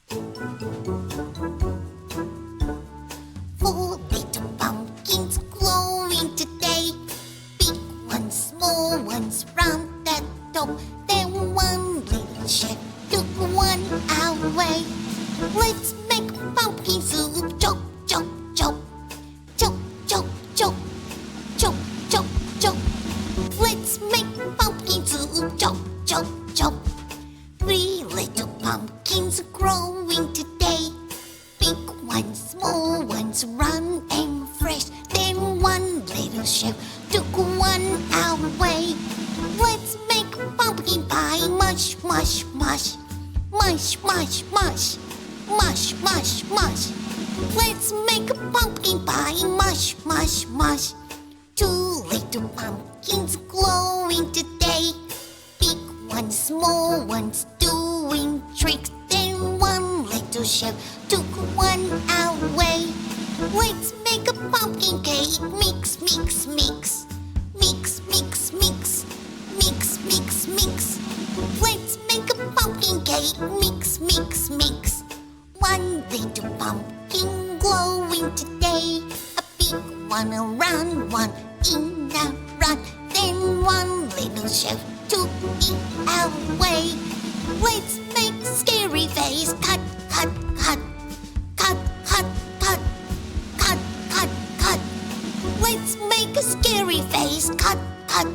Four little pumpkins glowing today. Big ones, small ones, round at top. Then one little chef took one away. Let's make pumpkin soup. Chop, chop, chop. Chop, chop, chop. Chop, chop, chop. Let's make pumpkin soup. Chop, chop, chop. Three little pumpkins growing today. Big ones, small ones, round and fresh. Then one little chef took one away. Let's make pumpkin pie. Mush, mush, mush. Mush, mush, mush. Mush, mush, mush. Let's make a pumpkin pie. Mush, mush, mush. Two little pumpkins glowing today. Big ones, small ones, doing tricks. Then one little chef took one away. Let's make a pumpkin cake. Mix, mix, mix. Mix, mix, mix. Mix, mix, mix. Let's make a pumpkin cake. Mix, mix, mix. One little pumpkin glowing today. A big one, a round one, in a run. Then one little chef took it away. Let's make scary face. Cut, cut, cut. Cut, cut, cut. Cut, cut, cut. Let's make a scary face. Cut, cut,